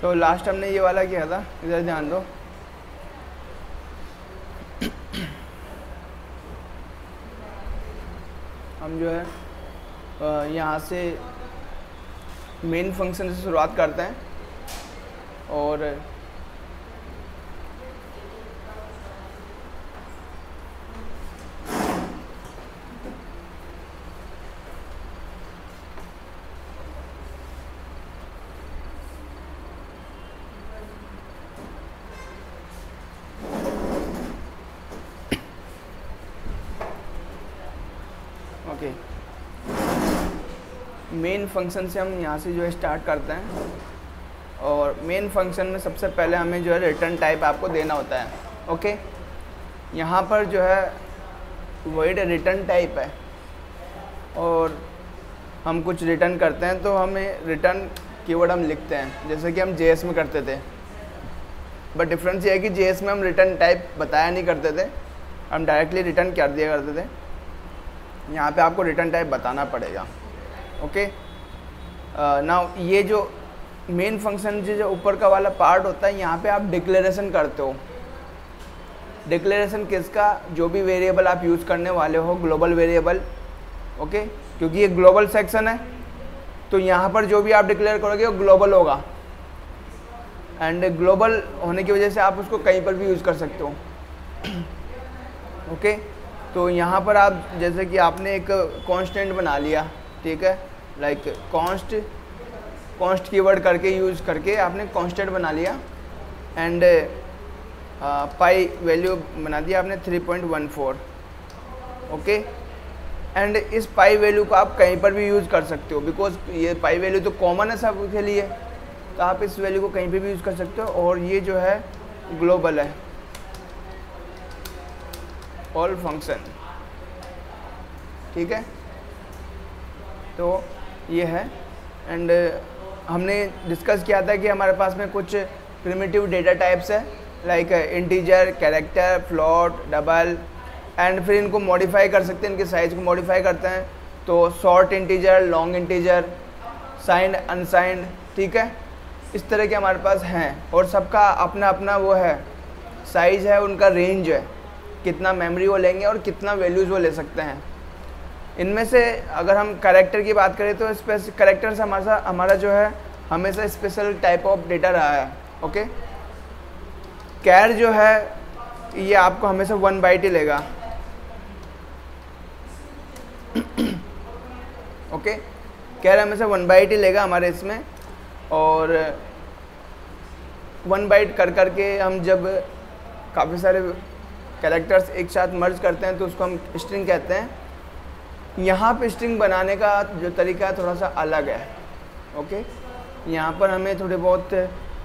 तो लास्ट हमने ये वाला किया था, इधर ध्यान दो। हम जो है यहाँ से मेन फंक्शन से शुरुआत करते हैं और ओके मेन फंक्शन से हम यहाँ से जो है स्टार्ट करते हैं और मेन फंक्शन में सबसे पहले हमें जो है रिटर्न टाइप आपको देना होता है। ओके, यहाँ पर जो है वॉइड रिटर्न टाइप है और हम कुछ रिटर्न करते हैं तो हमें रिटर्न कीवर्ड हम लिखते हैं जैसे कि हम जेएस में करते थे। बट डिफरेंस ये है कि जेएस में हम रिटर्न टाइप बताया नहीं करते थे, हम डायरेक्टली रिटर्न कर दिया करते थे। यहाँ पे आपको रिटर्न टाइप बताना पड़ेगा। ओके, नाउ ये जो मेन फंक्शन जो ऊपर का वाला पार्ट होता है, यहाँ पे आप डिक्लेरेशन करते हो। डिक्लेरेशन किसका? जो भी वेरिएबल आप यूज़ करने वाले हो, ग्लोबल वेरिएबल। ओके, क्योंकि ये ग्लोबल सेक्शन है तो यहाँ पर जो भी आप डिक्लेयर करोगे वो ग्लोबल होगा एंड ग्लोबल होने की वजह से आप उसको कहीं पर भी यूज़ कर सकते हो। ओके, तो यहाँ पर आप जैसे कि आपने एक कांस्टेंट बना लिया, ठीक है, लाइक कॉन्स्ट कीवर्ड करके यूज़ करके आपने कांस्टेंट बना लिया एंड पाई वैल्यू बना दिया आपने 3.14। ओके, एंड इस पाई वैल्यू को आप कहीं पर भी यूज़ कर सकते हो बिकॉज ये पाई वैल्यू तो कॉमन है सबके लिए, तो आप इस वैल्यू को कहीं पर भी यूज़ कर सकते हो और ये जो है ग्लोबल है, ऑल फंक्शन। ठीक है, तो ये है एंड हमने डिस्कस किया था कि हमारे पास में कुछ प्रिमिटिव डेटा टाइप्स है like integer, character, float, double and फिर इनको मॉडिफाई कर सकते हैं, इनके साइज को मॉडिफाई करते हैं तो short integer, long integer, signed, unsigned. ठीक है, इस तरह के हमारे पास हैं और सबका अपना अपना वो है, साइज है, उनका रेंज है, कितना मेमोरी वो लेंगे और कितना वैल्यूज़ वो ले सकते हैं। इनमें से अगर हम कैरेक्टर की बात करें तो कैरेक्टर से हमारा जो है हमेशा स्पेशल टाइप ऑफ डेटा रहा है। ओके, कैर जो है ये आपको हमेशा 1 बाइट ही लेगा। ओके, कैर हमेशा 1 बाइट ही लेगा हमारे इसमें और 1 बाइट कर करके हम जब काफ़ी सारे कैरेक्टर्स एक साथ मर्ज करते हैं तो उसको हम स्ट्रिंग कहते हैं। यहाँ पे स्ट्रिंग बनाने का जो तरीका है थोड़ा सा अलग है। ओके, यहाँ पर हमें थोड़े बहुत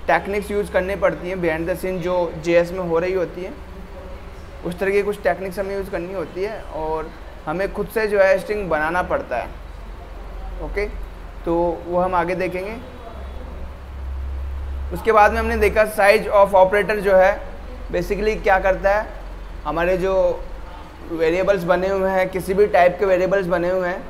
टेक्निक्स यूज़ करनी पड़ती हैं बिहाइंड द सीन, जो जेएस में हो रही होती है उस तरह की कुछ टेक्निक्स हमें यूज़ करनी होती है और हमें खुद से जो है स्ट्रिंग बनाना पड़ता है। ओके, तो वो हम आगे देखेंगे। उसके बाद में हमने देखा साइज ऑफ ऑपरेटर जो है बेसिकली क्या करता है, हमारे जो वेरिएबल्स बने हुए हैं, किसी भी टाइप के वेरिएबल्स बने हुए हैं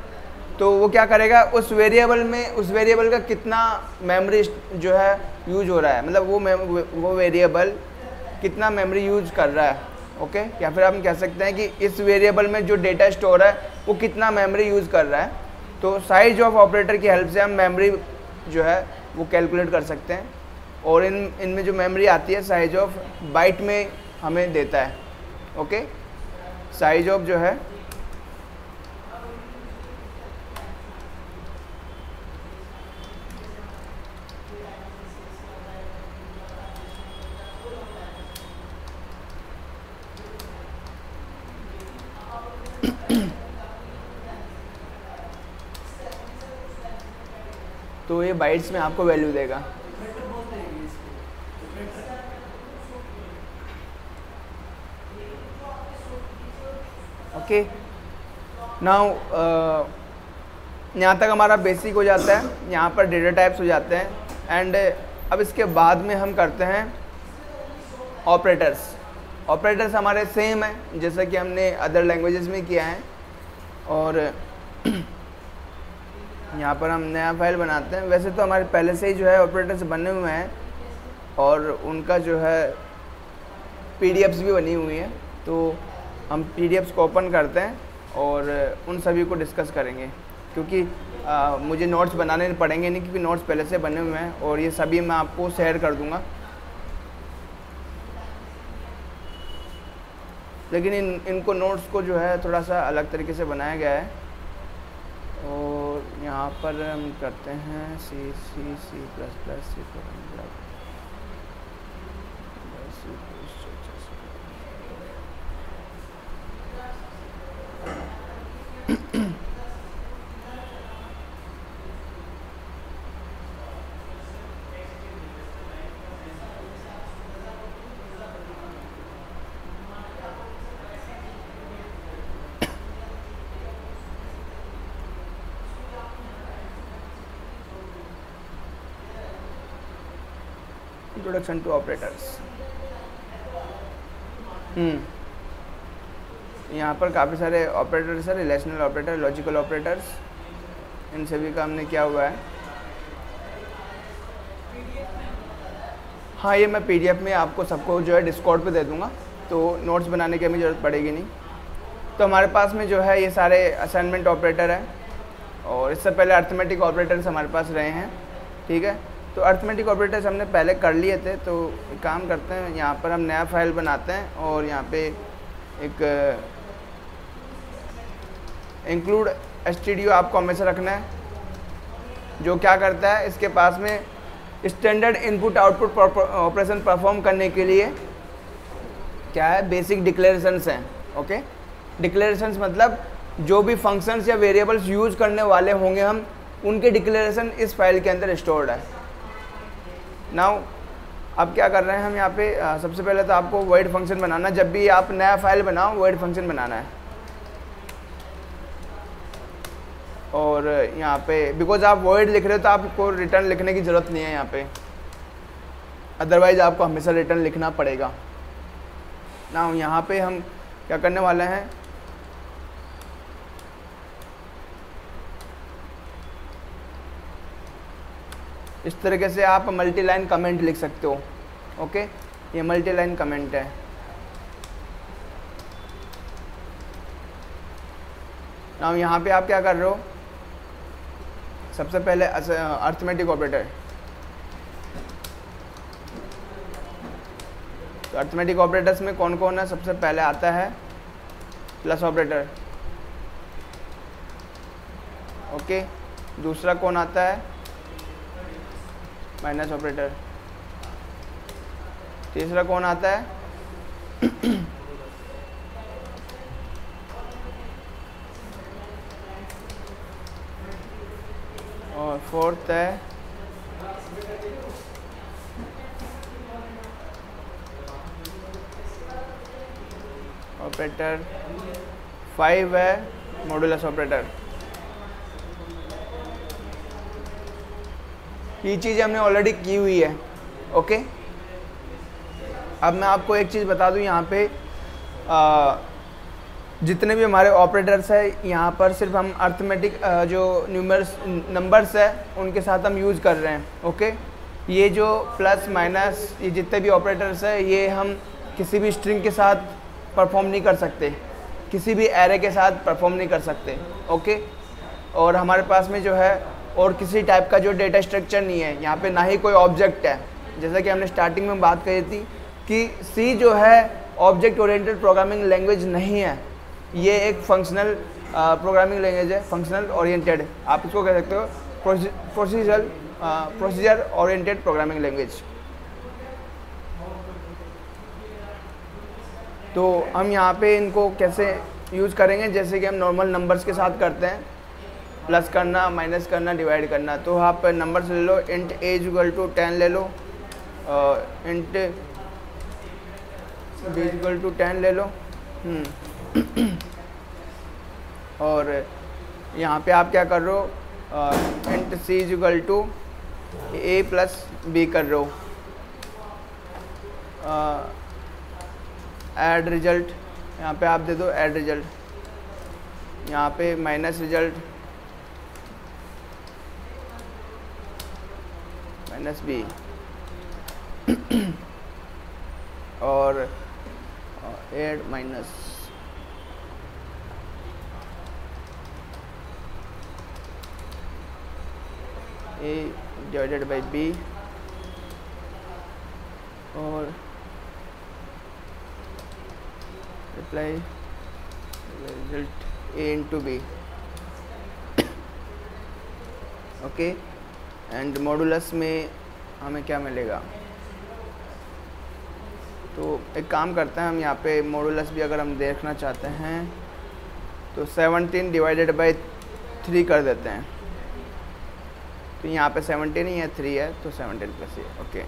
तो वो क्या करेगा, उस वेरिएबल का कितना मेमोरी जो है यूज हो रहा है, मतलब वो वेरिएबल कितना मेमोरी यूज कर रहा है। ओके, या फिर हम कह सकते हैं कि इस वेरिएबल में जो डेटा स्टोर है वो कितना मेमोरी यूज़ कर रहा है। तो साइज ऑफ ऑपरेटर की हेल्प से हम मेमोरी जो है वो कैलकुलेट कर सकते हैं और इनमें जो मेमोरी आती है साइज ऑफ बाइट में हमें देता है। ओके, साइज ऑफ जो है तो ये बाइट्स में आपको वैल्यू देगा। ओके, नाउ यहाँ तक हमारा बेसिक हो जाता है, यहाँ पर डेटा टाइप्स हो जाते हैं एंड अब इसके बाद में हम करते हैं ऑपरेटर्स। ऑपरेटर्स हमारे सेम है जैसा कि हमने अदर लैंग्वेजेस में किया है और यहाँ पर हम नया फाइल बनाते हैं। वैसे तो हमारे पहले से ही जो है ऑपरेटर्स बने हुए हैं और उनका जो है पीडीएफ्स भी बनी हुई हैं, तो हम पीडीएफ्स को ओपन करते हैं और उन सभी को डिस्कस करेंगे, क्योंकि मुझे नोट्स बनाने पड़ेंगे नहीं, क्योंकि नोट्स पहले से बने हुए हैं और ये सभी मैं आपको शेयर कर दूंगा। लेकिन इनको नोट्स को जो है थोड़ा सा अलग तरीके से बनाया गया है। और यहाँ पर हम करते हैं C C C plus plus C introduction to operators. यहाँ पर काफ़ी सारे ऑपरेटर्स हैं, रिलेशनल ऑपरेटर, लॉजिकल ऑपरेटर्स, इन सभी का हमने किया हुआ है। हाँ, ये मैं पीडीएफ में आपको सबको जो है डिस्कॉर्ड पे दे दूँगा, तो नोट्स बनाने की हमें ज़रूरत पड़ेगी नहीं। तो हमारे पास में जो है ये सारे असाइनमेंट ऑपरेटर हैं, और इससे पहले अर्थमेटिक ऑपरेटर्स हमारे पास रहे हैं, ठीक है। तो अर्थमेटिक ऑपरेटर्स हमने पहले कर लिए थे, तो एक काम करते हैं, यहाँ पर हम नया फाइल बनाते हैं और यहाँ पे एक इंक्लूड स्टूडियो आपको हमेशा रखना है, जो क्या करता है, इसके पास में standard input output operation perform करने के लिए क्या है, बेसिक डिक्लेरेशंस हैं। ओके, डिक्लेरेशंस मतलब जो भी फंक्शंस या वेरिएबल्स यूज़ करने वाले होंगे हम, उनके डिक्लेरेशन इस फाइल के अंदर स्टोर्ड है। नाउ अब क्या कर रहे हैं हम यहाँ पे, सबसे पहले तो आपको वॉइड फंक्शन बनाना, जब भी आप नया फाइल बनाओ वॉइड फंक्शन बनाना है। और यहाँ पे बिकॉज आप वॉइड लिख रहे हो तो आपको रिटर्न लिखने की ज़रूरत नहीं है यहाँ पे, अदरवाइज आपको हमेशा रिटर्न लिखना पड़ेगा। नाउ यहाँ पे हम क्या करने वाले हैं, इस तरीके से आप मल्टी लाइन कमेंट लिख सकते हो। ओके, ये मल्टी लाइन कमेंट है। नाउ यहाँ पे आप क्या कर रहे हो, सबसे पहले अर्थमेटिक ऑपरेटर, तो अर्थमेटिक ऑपरेटर्स में कौन कौन है, सबसे पहले आता है प्लस ऑपरेटर। ओके, दूसरा कौन आता है, माइनस ऑपरेटर। तीसरा कौन आता है, और फोर्थ है ऑपरेटर। 5 है मॉडुलस ऑपरेटर। ये चीज़ हमने ऑलरेडी की हुई है। ओके, अब मैं आपको एक चीज़ बता दूं, यहाँ पे जितने भी हमारे ऑपरेटर्स हैं, यहाँ पर सिर्फ हम अर्थमेटिक जो नंबर्स है उनके साथ हम यूज़ कर रहे हैं। ओके, ये जो प्लस माइनस ये जितने भी ऑपरेटर्स हैं, ये हम किसी भी स्ट्रिंग के साथ परफॉर्म नहीं कर सकते, किसी भी एरे के साथ परफॉर्म नहीं कर सकते। ओके, और हमारे पास में जो है और किसी टाइप का जो डेटा स्ट्रक्चर नहीं है, यहाँ पे ना ही कोई ऑब्जेक्ट है। जैसा कि हमने स्टार्टिंग में बात कही थी कि सी जो है ऑब्जेक्ट ओरिएंटेड प्रोग्रामिंग लैंग्वेज नहीं है, ये एक फंक्शनल प्रोग्रामिंग लैंग्वेज है, फंक्शनल ओरिएंटेड आप इसको कह सकते हो, प्रोसीजर ओरिएंटेड प्रोग्रामिंग लैंग्वेज। तो हम यहाँ पे इनको कैसे यूज़ करेंगे, जैसे कि हम नॉर्मल नंबर्स के साथ करते हैं, प्लस करना, माइनस करना, डिवाइड करना। तो आप नंबर्स ले लो, इंट एज इक्वल टू 10 ले लो, इंट बी इक्वल टू 10 ले लो। और यहाँ पे आप क्या कर रहे हो, int C equal to A plus B कर रहे हो। ऐड रिजल्ट, यहाँ पे आप दे दो ऐड रिजल्ट, यहाँ पे माइनस रिजल्ट माइनस बी। और add minus A divided by B और reply result A into B. Okay, and modulus में हमें क्या मिलेगा? तो एक काम करते हैं हम, यहाँ पे मॉडुलस भी अगर हम देखना चाहते हैं तो 17 डिवाइडेड बाई 3 कर देते हैं। तो यहाँ पे 17 ही है, 3 है, तो 17 प्लस ए। ओके,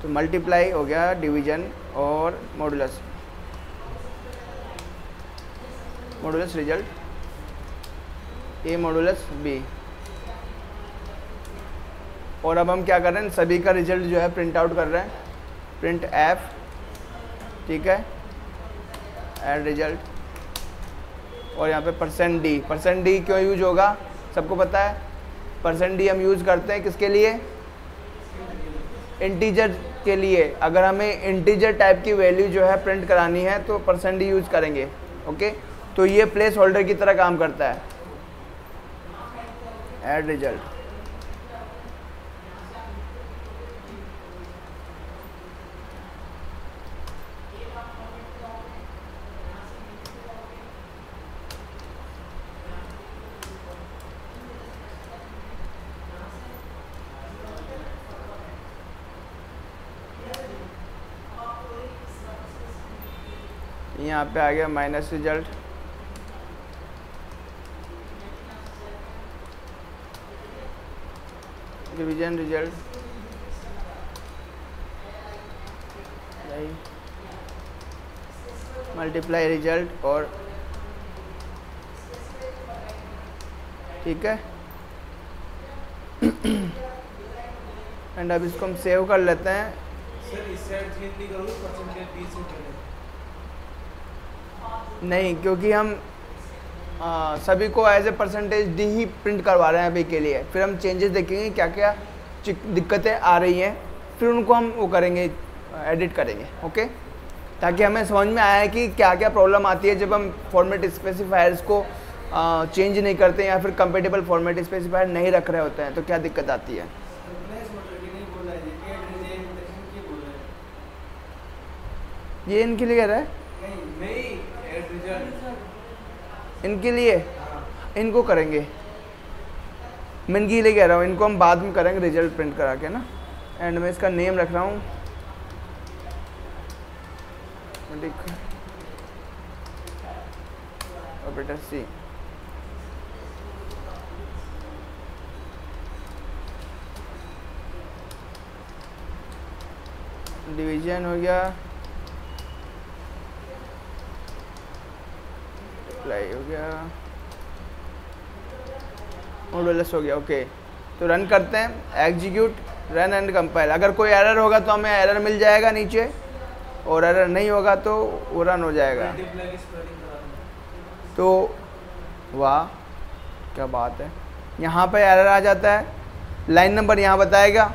तो मल्टीप्लाई हो गया डिवीजन और मॉडुलस, मॉडुलस रिजल्ट ए मॉडुलस बी। और अब हम क्या कर रहे हैं, सभी का रिजल्ट जो है प्रिंट आउट कर रहे हैं, प्रिंट एफ, ठीक है, एड रिजल्ट। और यहाँ पे परसेंट डी क्यों यूज होगा, सबको पता है। परसेंट डी हम यूज़ करते हैं किसके लिए? इंटीजर के लिए। अगर हमें इंटीजर टाइप की वैल्यू जो है प्रिंट करानी है तो परसेंट डी यूज़ करेंगे। ओके, तो ये प्लेस होल्डर की तरह काम करता है। ऐड रिजल्ट, यहाँ पे आ गया minus result, division result, multiply result, और ठीक है। एंड अब इसको हम सेव कर लेते हैं। सर इस साइड चेंज नहीं करोगे, परसेंटेज 20 से पहले नहीं, क्योंकि हम सभी को एज ए परसेंटेज डी ही प्रिंट करवा रहे हैं अभी के लिए। फिर हम चेंजेस देखेंगे क्या क्या दिक्कतें आ रही हैं, फिर उनको हम वो करेंगे, एडिट करेंगे। ओके, ताकि हमें समझ में आया कि क्या क्या प्रॉब्लम आती है जब हम फॉर्मेट स्पेसिफायर्स को चेंज नहीं करते या फिर कंपेटेबल फॉर्मेट स्पेसिफायर नहीं रख रहे होते हैं, तो क्या दिक्कत आती है। ये इनके लिए कह रहा है, इनके लिए, इनको करेंगे। मैं इनके लिए कह रहा हूँ, इनको हम बाद में करेंगे रिजल्ट प्रिंट करा के ना। एंड मैं इसका नेम रख रहा हूँ ऑपरेटर सी। डिवीजन हो गया, अप्लाई हो गया, मॉडुलस हो गया। ओके, तो रन करते हैं, एग्जीक्यूट, रन एंड कंपाइल। अगर कोई एरर होगा तो हमें एरर मिल जाएगा नीचे, और एरर नहीं होगा तो वो रन हो जाएगा। तो वाह क्या बात है, यहाँ पे एरर आ जाता है, लाइन नंबर यहाँ बताएगा,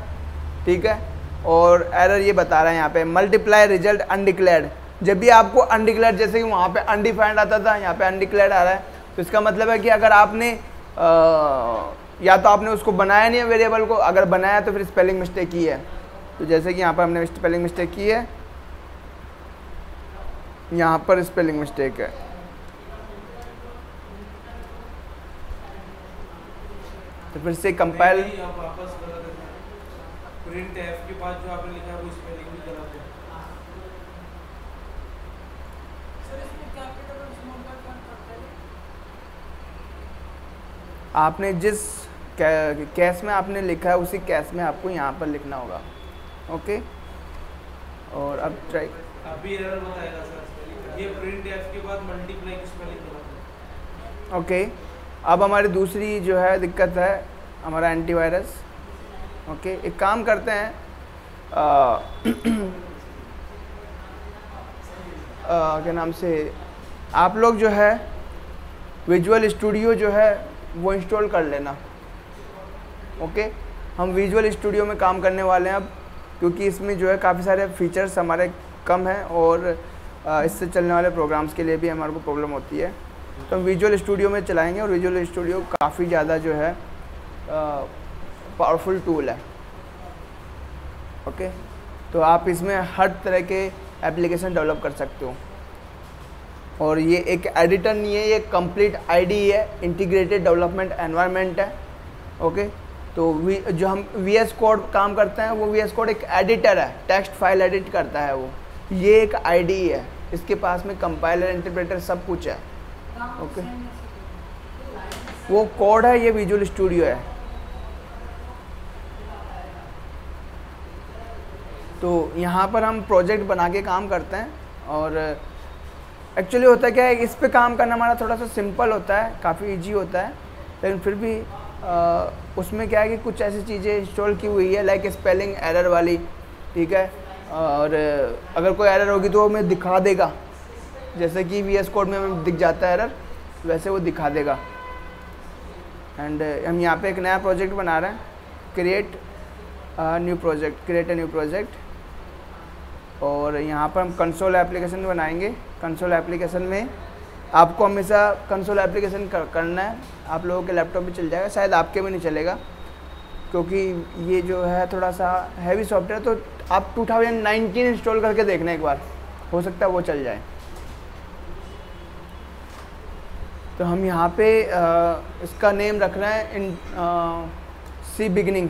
ठीक है, और एरर ये बता रहा है यहाँ पे मल्टीप्लाई रिजल्ट अनडिक्लेयर्ड। जब भी आपको अनडिक्लेयर्ड, जैसे कि वहाँ पे अनडिफाइंड आता था, यहाँ पे अनडिक्लेयर्ड आ रहा है, तो इसका मतलब है कि अगर आपने या तो आपने उसको बनाया नहीं है वेरिएबल को, अगर बनाया तो फिर स्पेलिंग मिस्टेक की है। तो जैसे कि यहाँ पर हमने स्पेलिंग मिस्टेक की है, यहाँ पर स्पेलिंग मिस्टेक है, तो फिर से कंपाइल, प्रिंट एफ के बाद जो आपने लिखा है वो स्पेलिंग भी गलत है। आपने जिस कैश में आपने लिखा है उसी कैश में आपको यहाँ पर लिखना होगा। ओके, और अब ट्राई, अभी एरर बताएगा सर, ये प्रिंट एफ के बाद मल्टीप्लाई की स्पेलिंग गलत है। ओके, अब हमारी दूसरी जो है दिक्कत है हमारा एंटीवायरस। ओके, एक काम करते हैं, क्या नाम से, आप लोग जो है विजुअल स्टूडियो जो है वो इंस्टॉल कर लेना। ओके, हम विजुअल स्टूडियो में काम करने वाले हैं अब, क्योंकि इसमें जो है काफ़ी सारे फीचर्स हमारे कम हैं और इससे चलने वाले प्रोग्राम्स के लिए भी हमारे को प्रॉब्लम होती है। तो हम विजुअल स्टूडियो में चलाएंगे और विजुअल स्टूडियो काफ़ी ज़्यादा जो है पावरफुल टूल है। ओके, तो आप इसमें हर तरह के एप्लीकेशन डेवलप कर सकते हो। और ये एक एडिटर नहीं है, ये कंप्लीट आईडी है, इंटीग्रेटेड डेवलपमेंट एनवायरनमेंट है। ओके, तो जो हम VS कोड काम करते हैं वो VS कोड एक एडिटर है, टेक्स्ट फाइल एडिट करता है वो। ये एक आईडी है, इसके पास में कंपाइलर, इंटरप्रेटर सब कुछ है। ओके, वो कोड है, ये विजुअल स्टूडियो है। तो यहाँ पर हम प्रोजेक्ट बना के काम करते हैं और एक्चुअली होता क्या है, इस पे काम करना हमारा थोड़ा सा सिंपल होता है, काफ़ी इजी होता है, लेकिन फिर भी उसमें क्या है कि कुछ ऐसी चीज़ें इंस्टॉल की हुई है लाइक स्पेलिंग एरर वाली, ठीक है। और अगर कोई एरर होगी तो वो हमें दिखा देगा, जैसे कि VS कोड में हमें दिख जाता है एरर, वैसे वो दिखा देगा। एंड हम यहाँ पे एक नया प्रोजेक्ट बना रहे हैं, क्रिएट न्यू प्रोजेक्ट। और यहाँ पर हम कंसोल एप्लीकेशन बनाएंगे। कंसोल एप्लीकेशन में आपको हमेशा कंसोल एप्लीकेशन करना है। आप लोगों के लैपटॉप भी चल जाएगा, शायद आपके भी नहीं चलेगा, क्योंकि ये जो है थोड़ा सा हैवी सॉफ्टवेयर। तो आप 2019 इंस्टॉल करके देखना एक बार, हो सकता है वो चल जाए। तो हम यहाँ पे इसका नेम रख रहे हैं सी बिगिनिंग,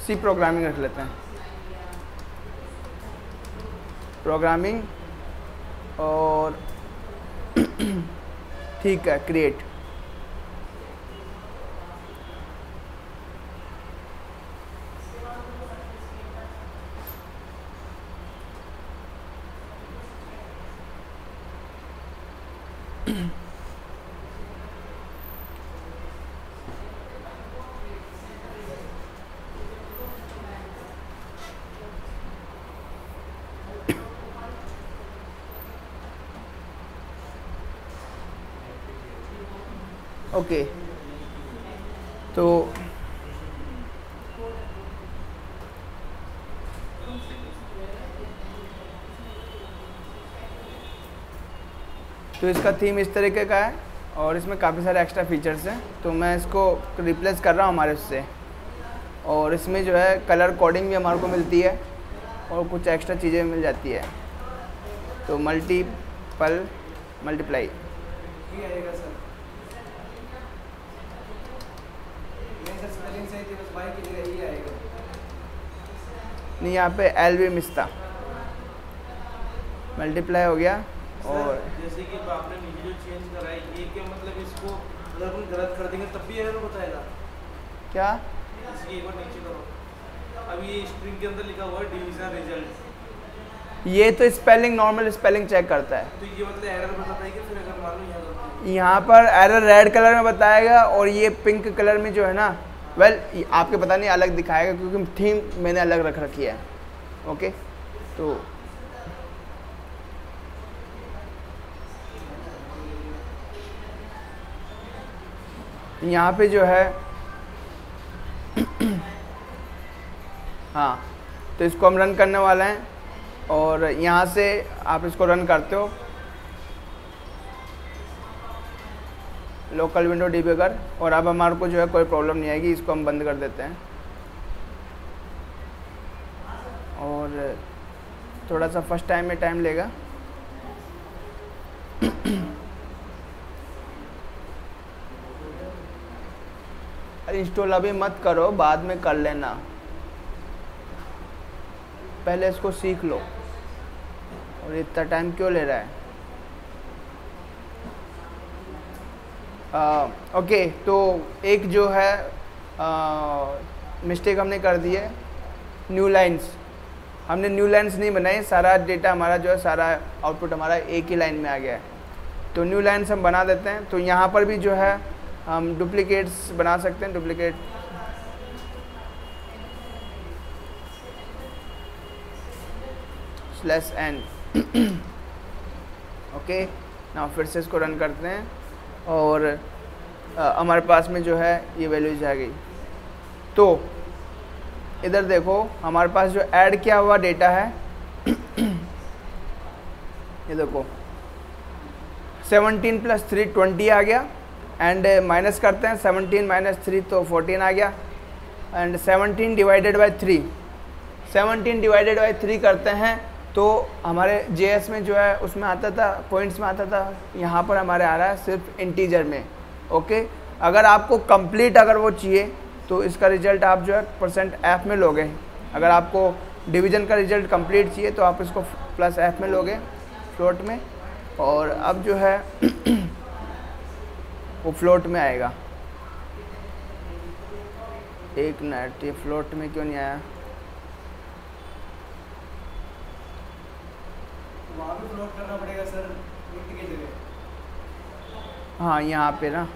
सी प्रोग्रामिंग रख लेते हैं, प्रोग्रामिंग। और ठीक है, क्रिएट। ओके, तो इसका थीम इस तरीके का है और इसमें काफ़ी सारे एक्स्ट्रा फीचर्स हैं। तो मैं इसको रिप्लेस कर रहा हूँ हमारे उससे। और इसमें जो है कलर कोडिंग भी हमारे को मिलती है और कुछ एक्स्ट्रा चीज़ें मिल जाती है। तो मल्टीप्लाई नहीं, यहाँ पे एल भी मिस था, मल्टीप्लाई हो गया। और जैसे कि आपने वीडियो चेंज करा है, ये क्या मतलब इसको अगर हम गलत कर देंगे तब भी एरर बताएगा क्या? इसकी एक बार नीचे करो। अब ये स्ट्रिंग के अंदर लिखा हुआ है डिवीजन रिजल्ट, ये तो स्पेलिंग, नॉर्मल स्पेलिंग चेक करता है। तो ये मतलब एरर बताता है कि फिर अगर मान लो यहाँ पर एरर रेड कलर में बताएगा और ये पिंक कलर में जो है ना, आपके पता नहीं अलग दिखाएगा क्योंकि थीम मैंने अलग रख रखी है। ओके, तो यहाँ पे जो है हाँ, तो इसको हम रन करने वाला हैं और यहाँ से आप इसको रन करते हो लोकल विंडो डिबगर। और अब हमारे को जो है कोई प्रॉब्लम नहीं आएगी, इसको हम बंद कर देते हैं। और थोड़ा सा फर्स्ट टाइम में टाइम लेगा। अरे इंस्टॉल अभी मत करो, बाद में कर लेना, पहले इसको सीख लो। और इतना टाइम क्यों ले रहा है? ओके, तो एक जो है मिस्टेक हमने कर दी है, न्यू लाइंस। हमने न्यू लाइंस नहीं बनाई, सारा डेटा हमारा जो है, सारा आउटपुट हमारा एक ही लाइन में आ गया है। तो न्यू लाइंस हम बना देते हैं। तो यहाँ पर भी जो है हम डुप्लीकेट्स बना सकते हैं, डुप्लीकेट /n। ओके, ना फिर से इसको रन करते हैं और हमारे पास में जो है ये वैल्यूज आ गई। तो इधर देखो हमारे पास जो ऐड किया हुआ डेटा है ये देखो 17 + 3 20 आ गया, एंड माइनस करते हैं 17 - 3 तो 14 आ गया, एंड 17 / 3 करते हैं तो हमारे JS में जो है उसमें आता था, पॉइंट्स में आता था, यहाँ पर हमारे आ रहा है सिर्फ इंटीजर में। ओके, अगर आपको कंप्लीट अगर वो चाहिए तो इसका रिजल्ट आप जो है %f में लोगे। अगर आपको डिवीज़न का रिजल्ट कंप्लीट चाहिए तो आप इसको +f में लोगे फ्लोट में, और अब जो है वो फ्लोट में आएगा। एक मिनट, ये फ्लोट में क्यों नहीं आया? वहाँ पे फ्लोट करना पड़ेगा सर इंट की जगह। हाँ यहाँ पे ना,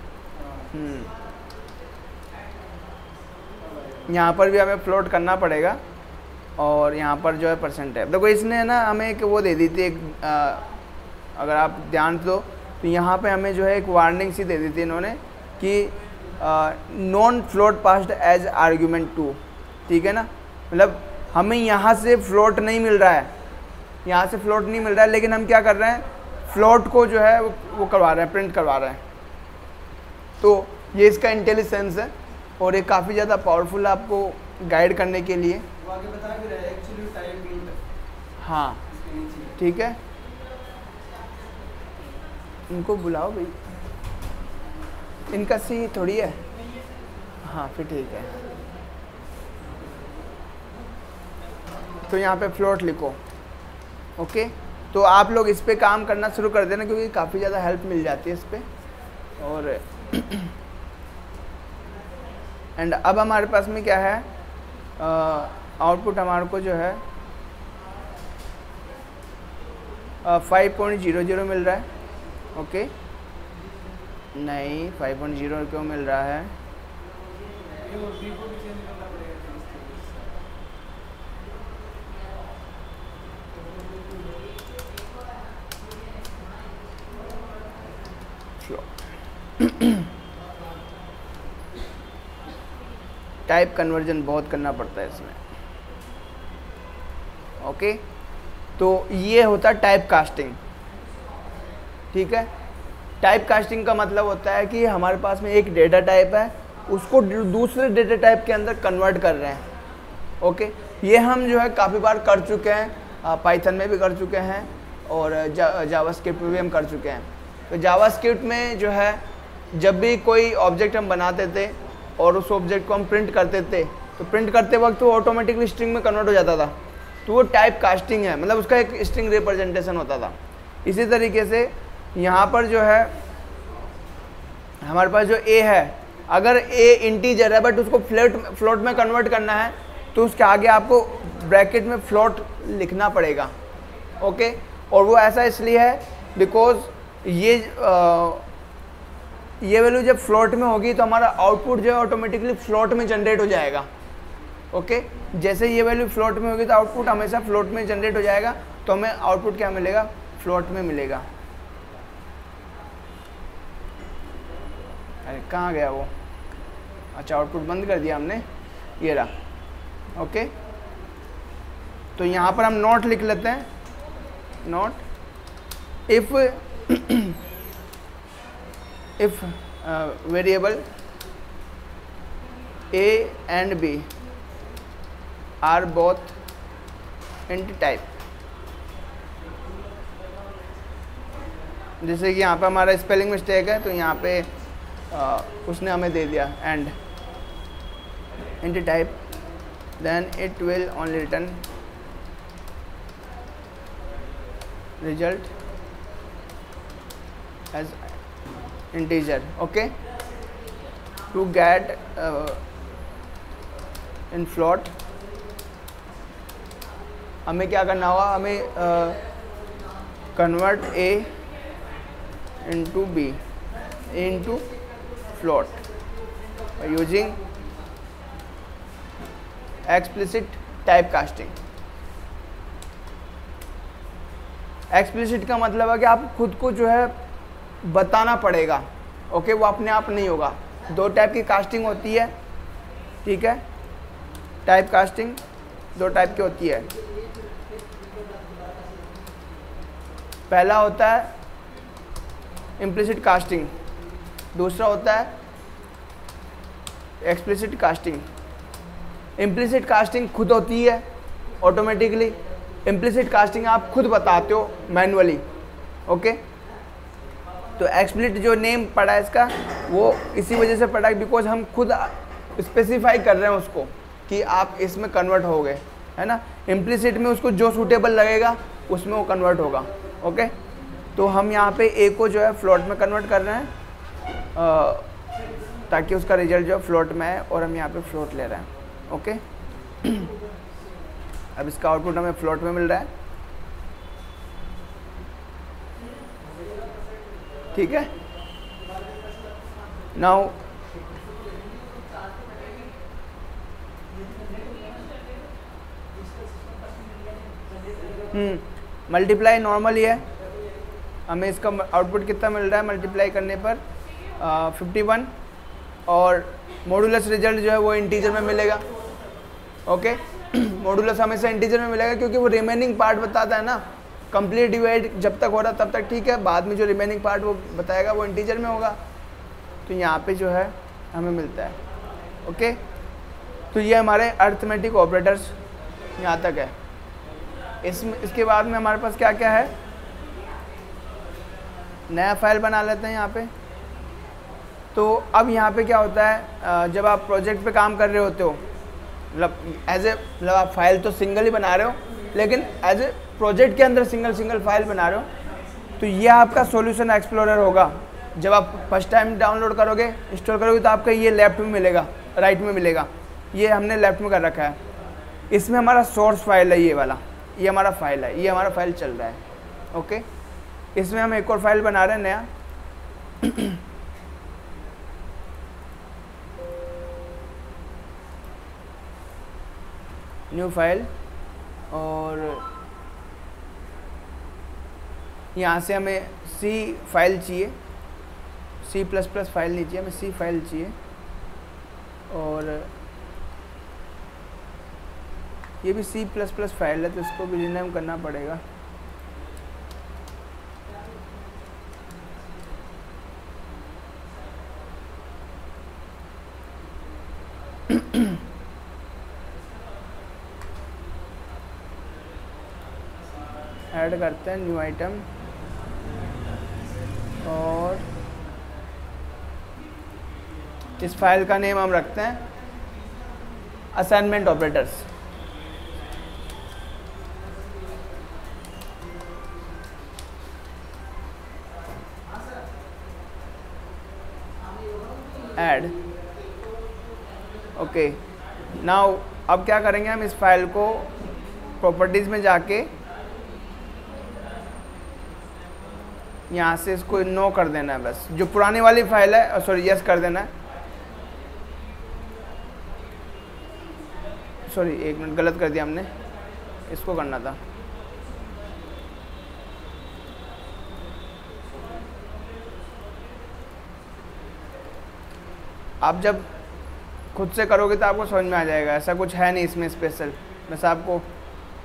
यहाँ पर भी हमें फ्लोट करना पड़ेगा, और यहाँ पर जो है %f। देखो इसने ना हमें एक वो दे दी थी, एक अगर आप ध्यान दो तो यहाँ पे हमें जो है एक वार्निंग सी दे दी थी इन्होंने कि non float passed as argument 2, ठीक है ना। मतलब हमें यहाँ से फ्लोट नहीं मिल रहा है, यहाँ से फ्लोट नहीं मिल रहा है, लेकिन हम क्या कर रहे हैं, फ्लोट को जो है वो करवा रहे हैं, प्रिंट करवा रहे हैं। तो ये इसका इंटेलिजेंस है, और ये काफ़ी ज़्यादा पावरफुल है आपको गाइड करने के लिए। वो आगे बता भी रहा है एक्चुअली टाइम इंट। हाँ ठीक है, इनको बुलाओ भाई, इनका सी थोड़ी है। हाँ फिर ठीक है, तो यहाँ पे फ्लोट लिखो। ओके, तो आप लोग इस पे काम करना शुरू कर देना, क्योंकि काफ़ी ज़्यादा हेल्प मिल जाती है इस पे। और एंड अब हमारे पास में क्या है, आउटपुट हमारे को जो है 5.00 मिल रहा है। ओके, नहीं 5.0 क्यों मिल रहा है? टाइप कन्वर्जन बहुत करना पड़ता है इसमें। ओके, तो ये होता है टाइप कास्टिंग, ठीक है। टाइप कास्टिंग का मतलब होता है कि हमारे पास में एक डेटा टाइप है, उसको दूसरे डेटा टाइप के अंदर कन्वर्ट कर रहे हैं। ओके, ये हम जो है काफ़ी बार कर चुके हैं, पाइथन में भी कर चुके हैं, और जावास्क्रिप्ट में भी हम कर चुके हैं। तो जावास्क्रिप्ट में जो है जब भी कोई ऑब्जेक्ट हम बनाते थे और उस ऑब्जेक्ट को हम प्रिंट करते थे, तो प्रिंट करते वक्त वो ऑटोमेटिकली स्ट्रिंग में कन्वर्ट हो जाता था। तो वो टाइप कास्टिंग है, मतलब उसका एक स्ट्रिंग रिप्रेजेंटेशन होता था। इसी तरीके से यहाँ पर जो है हमारे पास जो a है, अगर a इंटीजर है बट उसको फ्लोट में कन्वर्ट करना है, तो उसके आगे आपको ब्रैकेट में फ्लोट लिखना पड़ेगा। ओके, और वो ऐसा इसलिए है बिकॉज ये वैल्यू जब फ्लोट में होगी तो हमारा आउटपुट जो है ऑटोमेटिकली फ्लोट में जनरेट हो जाएगा। ओके, जैसे ये वैल्यू फ्लोट में होगी तो आउटपुट हमेशा फ्लोट में जनरेट हो जाएगा, तो हमें आउटपुट क्या मिलेगा, फ्लोट में मिलेगा। अरे कहाँ गया वो? अच्छा, आउटपुट बंद कर दिया हमने, ये रहा। ओके, तो यहाँ पर हम नोट लिख लेते हैं। Note if variable a and b are both int type, जैसे कि यहाँ पे हमारा स्पेलिंग मिस्टेक है, तो यहाँ पे उसने हमें दे दिया and int type, then it will only return result as integer. Okay, to get in float हमें क्या करना होगा, हमें convert a into b into float by using explicit type casting। Explicit का मतलब है कि आप खुद को जो है बताना पड़ेगा। ओके, वो अपने आप नहीं होगा। दो टाइप की कास्टिंग होती है, ठीक है। टाइप कास्टिंग दो टाइप की होती है। पहला होता है इम्प्लिसिट कास्टिंग, दूसरा होता है एक्सप्लिसिट कास्टिंग। इम्प्लिसिट कास्टिंग खुद होती है ऑटोमेटिकली, इम्प्लिसिट कास्टिंग आप खुद बताते हो मैनुअली। ओके, तो एक्सप्लिसिट जो नेम पड़ा है इसका वो इसी वजह से पड़ा है बिकॉज हम खुद स्पेसिफाई कर रहे हैं उसको कि आप इसमें कन्वर्ट हो गए, है ना। इम्प्लिसिट में उसको जो सूटेबल लगेगा उसमें वो कन्वर्ट होगा। ओके, तो हम यहाँ पे ए को जो है फ्लोट में कन्वर्ट कर रहे हैं ताकि उसका रिजल्ट जो है फ्लोट में है, और हम यहाँ पे फ्लोट ले रहे हैं। ओके, अब इसका आउटपुट हमें फ्लोट में मिल रहा है। ठीक है, नाउ मल्टीप्लाई नॉर्मल ही है, हमें इसका आउटपुट कितना मिल रहा है मल्टीप्लाई करने पर 51, और मॉडुलस रिजल्ट जो है वो इंटीजर में मिलेगा। ओके, मॉडुलस हमेशा इंटीजर में मिलेगा क्योंकि वो रिमेनिंग पार्ट बताता है ना। कंप्लीट डिवाइड जब तक हो रहा तब तक ठीक है, बाद में जो रिमेनिंग पार्ट वो बताएगा वो इंटीजर में होगा। तो यहाँ पे जो है हमें मिलता है। ओके, तो ये हमारे अरिथमेटिक ऑपरेटर्स यहाँ तक है। इसके बाद में हमारे पास क्या क्या है, नया फाइल बना लेते हैं यहाँ पे। तो अब यहाँ पे क्या होता है, जब आप प्रोजेक्ट पे काम कर रहे होते हो, मतलब मतलब आप फाइल तो सिंगल ही बना रहे हो, लेकिन एज ए प्रोजेक्ट के अंदर सिंगल फाइल बना रहे हो। तो ये आपका सॉल्यूशन एक्सप्लोरर होगा। जब आप फर्स्ट टाइम डाउनलोड करोगे, इंस्टॉल करोगे, तो आपका ये लेफ्ट में मिलेगा, राइट में मिलेगा। ये हमने लेफ्ट में कर रखा है। इसमें हमारा सोर्स फाइल है, ये वाला, ये हमारा फाइल है, ये हमारा फाइल चल रहा है। ओके, इसमें हम एक और फाइल बना रहे हैं नया। न्यू फाइल, और यहाँ से हमें सी फाइल चाहिए, C++ फाइल नहीं चाहिए, हमें सी फाइल चाहिए। और ये भी C++ फाइल है, तो इसको भी रीनेम करना पड़ेगा। ऐड करते हैं न्यू आइटम, और इस फाइल का नेम हम रखते हैं assignment operators. Add. Okay, now अब क्या करेंगे, हम इस फाइल को प्रॉपर्टीज़ में जाके यहाँ से इसको नो कर देना है, बस जो पुरानी वाली फाइल है, सॉरी यस कर देना है। सॉरी, एक मिनट, गलत कर दिया हमने, इसको करना था। आप जब खुद से करोगे तो आपको समझ में आ जाएगा, ऐसा कुछ है नहीं इसमें स्पेशल, बस आपको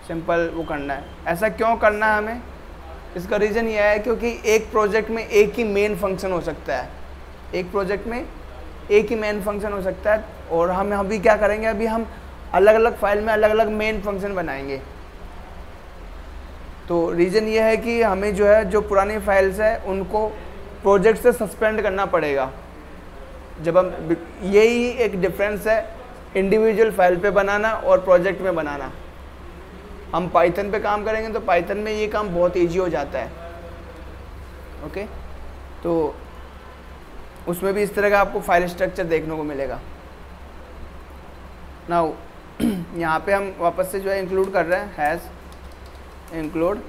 सिंपल वो करना है। ऐसा क्यों करना है हमें, इसका रीज़न ये है क्योंकि एक प्रोजेक्ट में एक ही मेन फंक्शन हो सकता है, एक प्रोजेक्ट में एक ही मेन फंक्शन हो सकता है, और हम अभी क्या करेंगे, अभी हम अलग अलग फाइल में अलग अलग मेन फंक्शन बनाएंगे। तो रीज़न ये है कि हमें जो है, जो पुरानी फाइल्स है उनको प्रोजेक्ट से सस्पेंड करना पड़ेगा। जब हम, यही एक डिफरेंस है इंडिविजुअल फाइल पे बनाना और प्रोजेक्ट में बनाना। हम पाइथन पे काम करेंगे तो पाइथन में ये काम बहुत इजी हो जाता है। ओके, तो उसमें भी इस तरह का आपको फाइल स्ट्रक्चर देखने को मिलेगा। नाउ यहाँ पे हम वापस से जो है इंक्लूड कर रहे हैं हैश इंक्लूड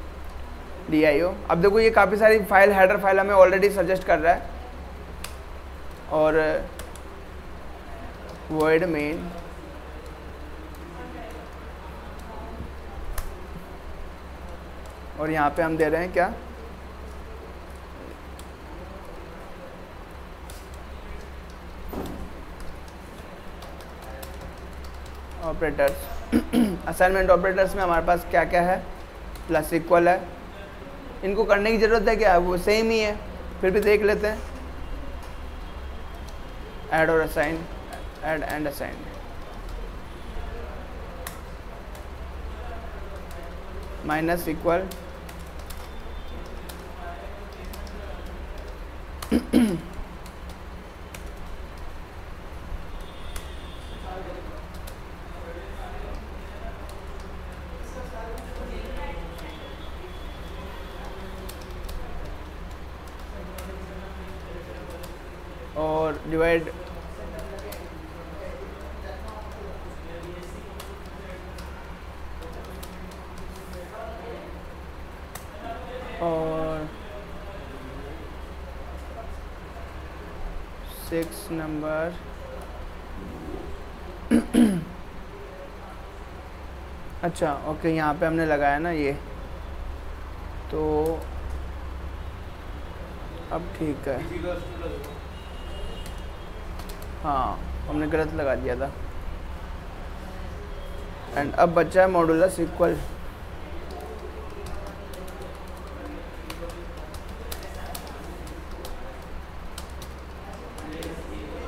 dio। अब देखो ये काफ़ी सारी फाइल, हेडर फाइल हमें ऑलरेडी सजेस्ट कर रहा है, और void main और यहाँ पे हम दे रहे हैं क्या, ऑपरेटर्स असाइनमेंट ऑपरेटर्स में हमारे पास क्या क्या है, प्लस इक्वल है, इनको करने की ज़रूरत है क्या, वो सेम ही है, फिर भी देख लेते हैं। ऐड और assign, add and assign, minus equal और डिवाइड और 6 नंबर अच्छा ओके, यहाँ पे हमने लगाया ना ये, तो अब ठीक है। हाँ हमने गलत लगा दिया था। एंड अब बचा है मॉडुलस इक्वल,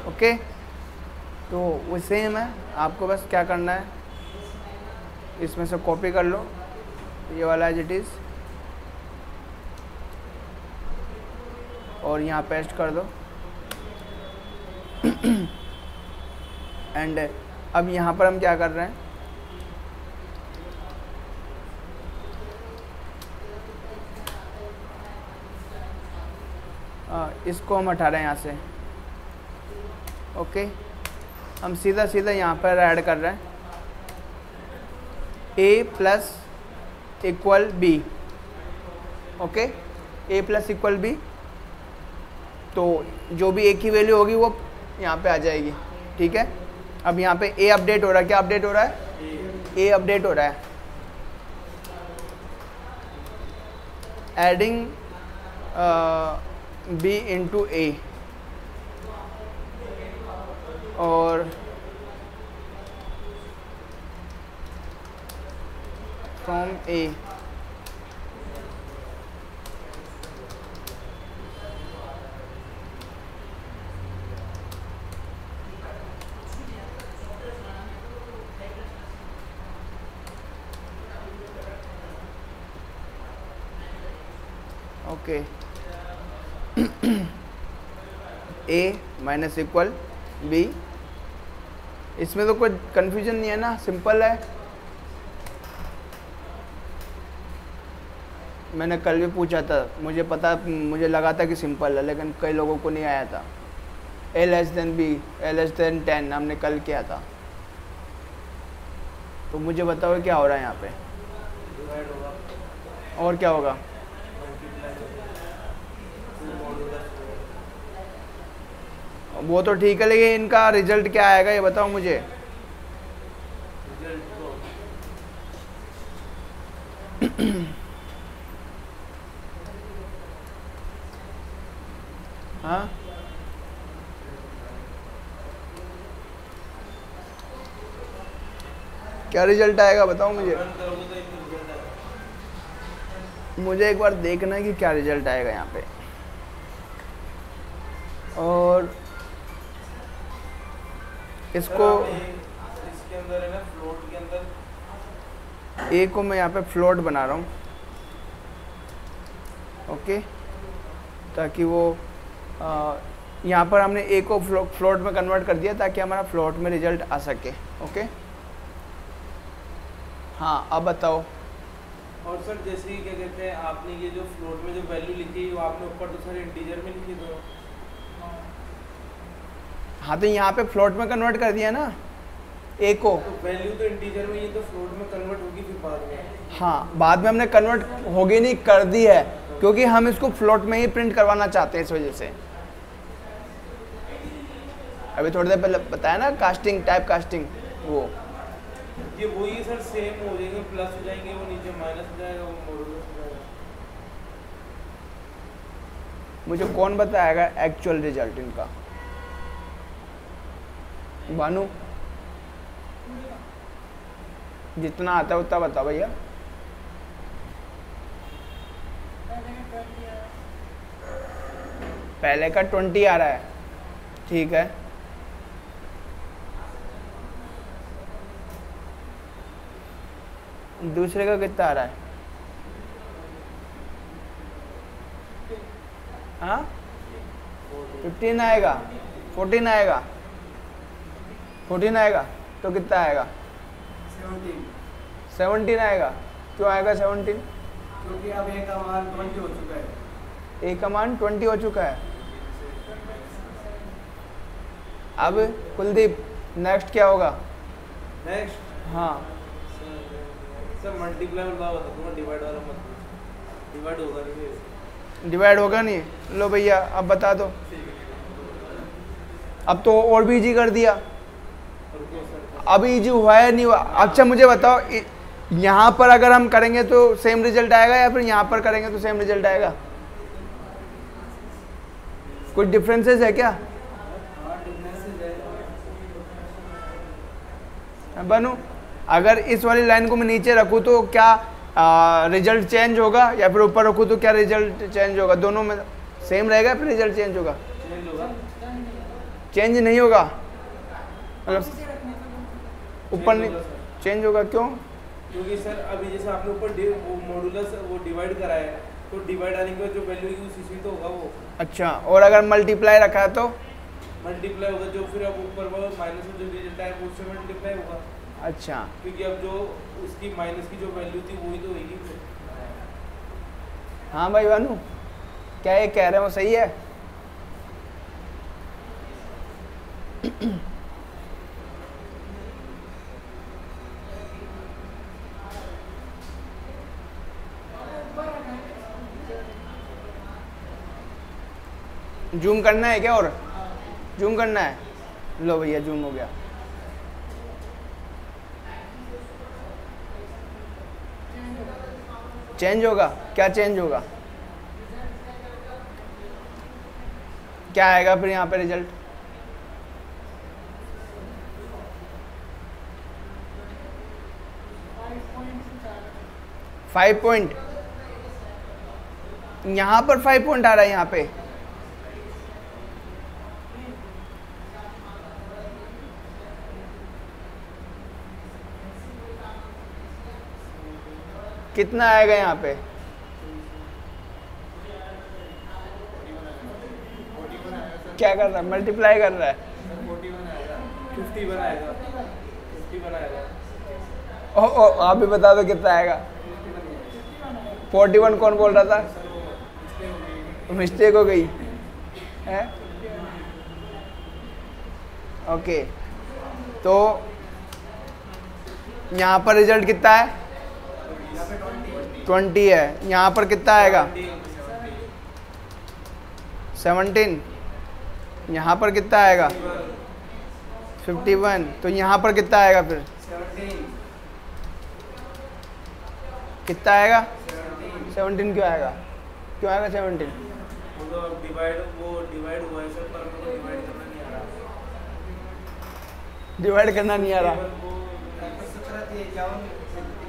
ओके। तो वो सेम है, आपको बस क्या करना है, इसमें से कॉपी कर लो ये वाला एज इट इज़ और यहाँ पेस्ट कर दो। एंड अब यहाँ पर हम क्या कर रहे हैं, इसको हम हटा रहे हैं यहाँ से, ओके। हम सीधा सीधा यहाँ पर ऐड कर रहे हैं a plus equal B, okay, a plus equal B, तो जो भी a की वैल्यू होगी वो यहाँ पे आ जाएगी, ठीक है। अब यहाँ पे a अपडेट हो रहा है, क्या अपडेट हो रहा है, a अपडेट हो रहा है, एडिंग b इंटू a और from a, okay. a minus equal b, इसमें तो कोई कंफ्यूजन नहीं है ना, सिंपल है। मैंने कल भी पूछा था, मुझे लगा था कि सिंपल है, लेकिन कई लोगों को नहीं आया था। a less than b, a less than 10 हमने कल किया था। तो मुझे बताओ क्या हो रहा है यहाँ पे, और क्या होगा, वो तो ठीक है, लेकिन इनका रिजल्ट क्या आएगा ये बताओ मुझे। हाँ क्या रिजल्ट आएगा बताओ मुझे एक बार देखना है कि क्या रिजल्ट आएगा यहाँ पे। और इसको इसके अंदर है ना, फ्लोट के अंदर ए को मैं यहाँ पे फ्लोट बना रहा हूँ, ओके, ताकि वो यहाँ पर हमने ए को फ्लोट में कन्वर्ट कर दिया ताकि हमारा फ्लोट में रिजल्ट आ सके, ओके। हाँ अब बताओ। और सर जैसे ही क्या कहते हैं, आपने ये जो फ्लोट में जो वैल्यू लिखी वो आपने ऊपर तो सर इंटीजर में लिखी दो। हाँ तो यहाँ पे फ्लोट में कन्वर्ट कर दिया ना ए को, तो वैल्यू तो इंटीजर में, ये तो फ्लोट में कन्वर्ट होगी फिर बाद में। हाँ बाद में हमने कन्वर्ट होगी नहीं, कर दी है, क्योंकि हम इसको फ्लोट में ही प्रिंट करवाना चाहते हैं, इस वजह से। अभी थोड़ी देर पहले बताया ना कास्टिंग, टाइप कास्टिंग, वो ये वही सर सेम हो जाएंगे, प्लस हो जाएंगे, वो नीचे माइनस हो जाएगा, वो मॉडुलस हो जाएगा। मुझे कौन बताएगा एक्चुअल रिजल्ट इनका, बानू? जितना आता है उतना बताओ भैया। पहले का 20 आ रहा है, ठीक है। दूसरे का कितना आ रहा है? हाँ 15 आएगा, 14 आएगा, 14 आएगा तो कितना आएगा? 17 आएगा। क्यों आएगा 17? क्योंकि अब ए का मान 20 हो चुका है। ए का मान 20 हो चुका है। अब कुलदीप नेक्स्ट क्या होगा? नेक्स्ट हाँ सर मल्टीप्लाई वाला बता दूंगा, डिवाइड वाला मत। डिवाइड होगा नहीं, डिवाइड होगा नहीं। लो भैया अब बता दो। अब तो और भी इजी कर दिया। अब इजी हुआ है नहीं हुआ? अच्छा मुझे बताओ, यहाँ पर अगर हम करेंगे तो सेम रिजल्ट आएगा या फिर यहाँ पर करेंगे तो सेम रिजल्ट आएगा? कुछ डिफरेंसेस है क्या? बनू अगर इस वाली लाइन को मैं नीचे रखूँ तो क्या रिजल्ट चेंज होगा, या फिर ऊपर रखूँ तो क्या रिजल्ट चेंज होगा? दोनों में सेम रहेगा फिर रिजल्ट चेंज होगा? चेंज नहीं होगा, मतलब ऊपर नहीं चेंज होगा। क्यों? क्योंकि सर अभी जैसे आपने ऊपर मॉडुलस वो डिवाइड करा है, तो डिवाइड आने के बाद जो वैल्यू उसी तो होगा वो। अच्छा, और अगर मल्टीप्लाई रखा है तो मल्टीप्लाई होगा, जो फिर अब ऊपर वो माइनस में जो रिजल्ट आया वो उससे मल्टीप्लाई होगा। अच्छा, क्योंकि अब जो उसकी माइनस की जो वैल्यू थी वही तो होगी फिर। हाँ भाई भानु, क्या ये कह रहे हो सही है? जूम करना है क्या? और जूम करना है? लो भैया जूम हो गया। चेंज होगा? क्या चेंज होगा? क्या आएगा फिर यहाँ पे रिजल्ट? Five point. यहाँ पर 5 पॉइंट आ रहा है यहाँ पे। कितना आएगा यहाँ पे? क्या कर रहा है? मल्टीप्लाई कर रहा है। 50 बनाएगा, 50 बनाएगा। ओ आप भी बता दो कितना आएगा? 41 कौन बोल रहा था? मिस्टेक हो गई है। ओके, तो यहाँ पर रिजल्ट कितना है? 20 है। यहाँ पर कितना आएगा? 17। यहाँ पर कितना आएगा? 51। तो यहाँ पर कितना आएगा फिर? 17। कितना आएगा? 17 क्यों आएगा? क्यों आएगा 17? डिवाइड हुआ है सर, पर हमको डिवाइड करना नहीं आ रहा। डिवाइड करना नहीं आ रहा।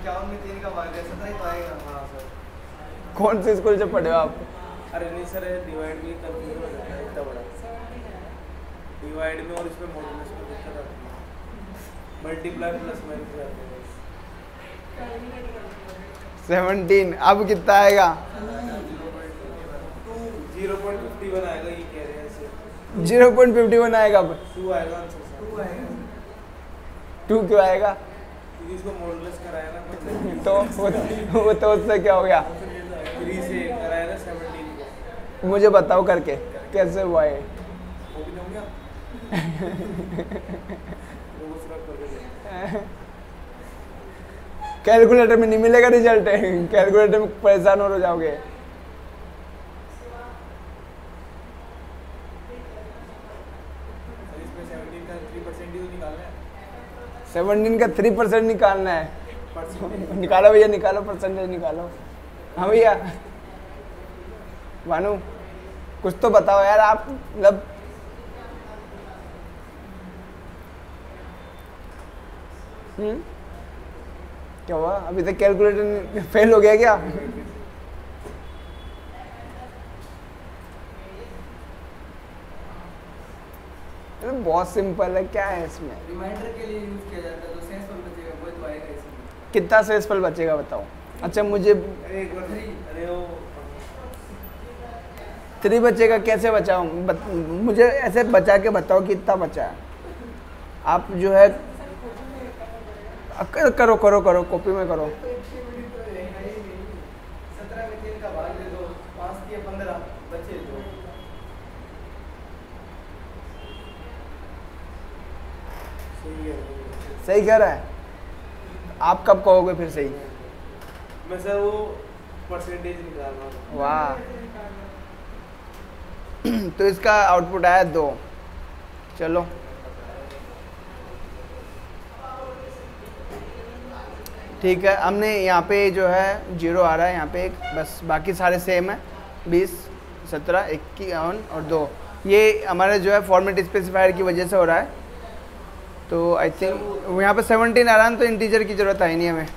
51 में 3 का भाग है, 17 ही तो आएगा। हाँ सर। कौन से स्कूल से पढ़े हो आप? अरे नहीं सर, डिवाइड भी कंफ्यूजन हो जाता है इतना बड़ा। डिवाइड में और इसमें मॉडुलस में दिक्कत आती है। मल्टीप्लाई प्लस माइनस आते हैं। 17। अब कितना आएगा? 0.51 आएगा, ये कह रहे हैं ऐसे। 0.51 आएगा। अब 2 आएगा आंसर सर। 2 आएगा। 2 क्यों आएगा? क्योंकि इसको मॉडुलस कराया ना, तो वो तो उससे क्या हो गया? 3 से कराया ना 17 को। मुझे बताओ करके कैसे हुआ है? वो भी हो गया। वो सिर्फ करके दे। कैलकुलेटर में नहीं मिलेगा रिजल्ट। कैलकुलेटर में परेशान हो जाओगे। इसमें 17 का 3% ही तो निकालना है। 17 का 3% निकालना है। निकालो भैया, निकालो, परसेंटेज निकालो। हाँ भैया भानु, कुछ तो बताओ यार आप। मतलब क्या हुआ? अभी तक कैलकुलेटर फेल हो गया क्या? बहुत सिंपल है, क्या है इसमें? रिमाइंडर के लिए यूज किया जाता है, तो सेंसफुल बचेगा वो तो आएगा इसमें। कितना सेंसफुल बचेगा बताओ? अच्छा मुझे एक बार अरे वो 3 बचेगा, कैसे बचाऊं? मुझे ऐसे बचा के बताओ कितना बचा है। आप जो है करो करो करो, कॉपी में करो। 17 में 3 का भाग दे दो, 5 के 15 बचे दो। सही है। सही कह रहा है? आप कब कहोगे फिर सही? मैं सर वो परसेंटेज निकाल रहा हूँ। वाह। तो इसका आउटपुट आया 2। चलो ठीक है, हमने यहाँ पे जो है 0 आ रहा है यहाँ पे एक, बस बाकी सारे सेम है। 20, 17, 51 और 2। ये हमारे जो है फॉर्मेट स्पेसिफायर की वजह से हो रहा है। तो आई थिंक यहाँ पे 17 आ रहा है, तो इंटीजर की ज़रूरत है ही नहीं हमें,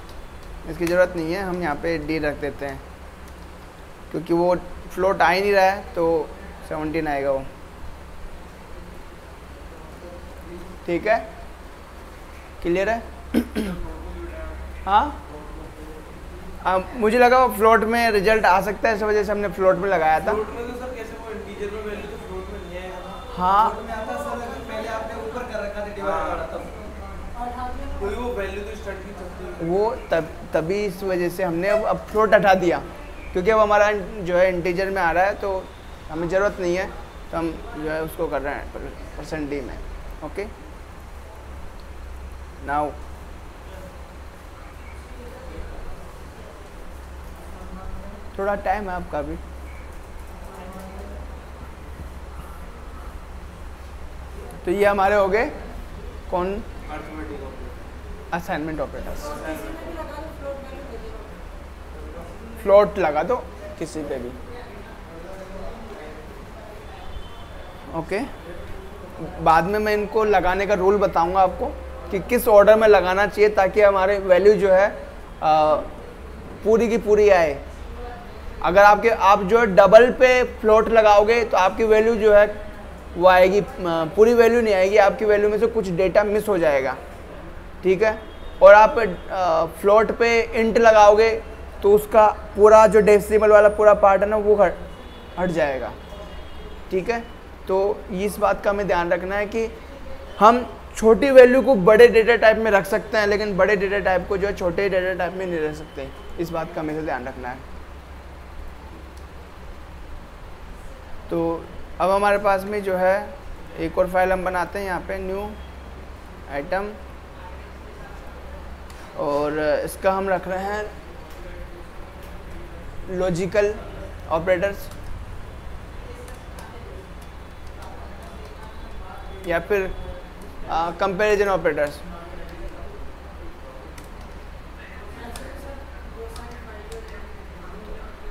इसकी ज़रूरत नहीं है। हम यहाँ पे डी रख देते हैं क्योंकि वो फ्लोट आ ही नहीं रहा है, तो 17 आएगा वो। ठीक है, क्लियर है? हाँ मुझे लगा वो फ्लोट में रिजल्ट आ सकता है, इस वजह से हमने फ्लोट में लगाया था। फ्लोट में तो सर कैसे वो इंटीजर में वैल्यू तो फ्लोट में नहीं आएगा। हाँ में आता सर, अगर पहले आपने ऊपर कर रखा था डिवाइड वाला तब कोई वो वैल्यू तो स्टार्ट की सकती है। वो तभी इस वजह से हमने अब फ्लोट हटा दिया, क्योंकि अब हमारा जो है इंटीजर में आ रहा है, तो हमें ज़रूरत नहीं है, तो हम जो है उसको कर रहे हैं %d में। ओके, नाउ थोड़ा टाइम है आपका भी। तो ये हमारे हो गए कौन? Arithmetic assignment operators. फ्लोट लगा दो किसी पे भी। ओके, बाद में मैं इनको लगाने का रूल बताऊंगा आपको कि किस ऑर्डर में लगाना चाहिए, ताकि हमारे वैल्यू जो है पूरी की पूरी आए। अगर आप जो है डबल पे फ्लोट लगाओगे तो आपकी वैल्यू जो है वो आएगी, पूरी वैल्यू नहीं आएगी, आपकी वैल्यू में से कुछ डेटा मिस हो जाएगा। ठीक है, और आप फ्लोट पे इंट लगाओगे तो उसका पूरा जो डेसिमल वाला पूरा पार्ट है ना वो हट जाएगा। ठीक है, तो इस बात का हमें ध्यान रखना है कि हम छोटी वैल्यू को बड़े डेटा टाइप में रख सकते हैं, लेकिन बड़े डेटा टाइप को जो है छोटे डेटा टाइप में नहीं रख सकते। इस बात का हमें ध्यान रखना है। तो अब हमारे पास में जो है एक और फाइल हम बनाते हैं, यहाँ पे न्यू आइटम, और इसका हम रख रहे हैं लॉजिकल ऑपरेटर्स, या फिर कंपैरिजन ऑपरेटर्स।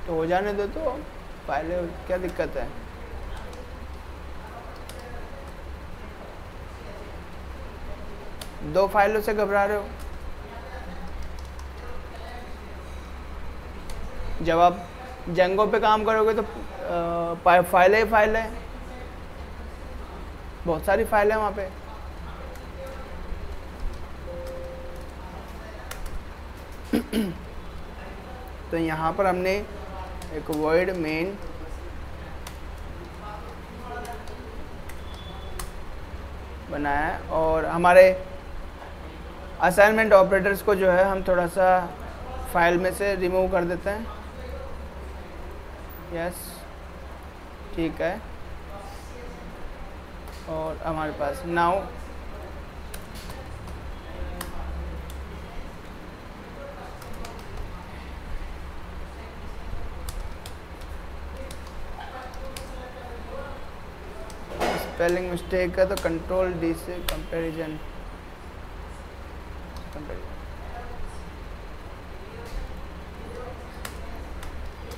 तो हो जाने दो, तो फाइलें, क्या दिक्कत है? दो फाइलों से घबरा रहे हो? जब आप जेंगो पे काम करोगे तो फाइलें ही फाइलें, बहुत सारी फाइलें वहाँ पे। तो यहाँ पर हमने एक void main बनाया है, और हमारे असाइनमेंट ऑपरेटर्स को जो है हम थोड़ा सा फाइल में से रिमूव कर देते हैं। यस, ठीक है, और हमारे पास नाउ स्पेलिंग मिस्टेक है तो कंट्रोल डी से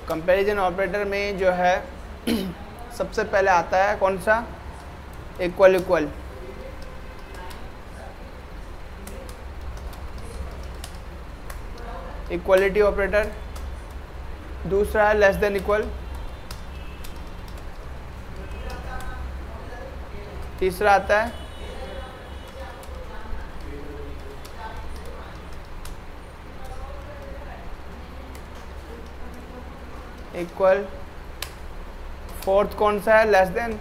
कंपैरिजन ऑपरेटर में जो है सबसे पहले आता है कौन सा? Equal equal. इक्वलिटी ऑपरेटर, दूसरा है लेस देन इक्वल, तीसरा आता है इक्वल, फोर्थ कौन सा है, लेस देन,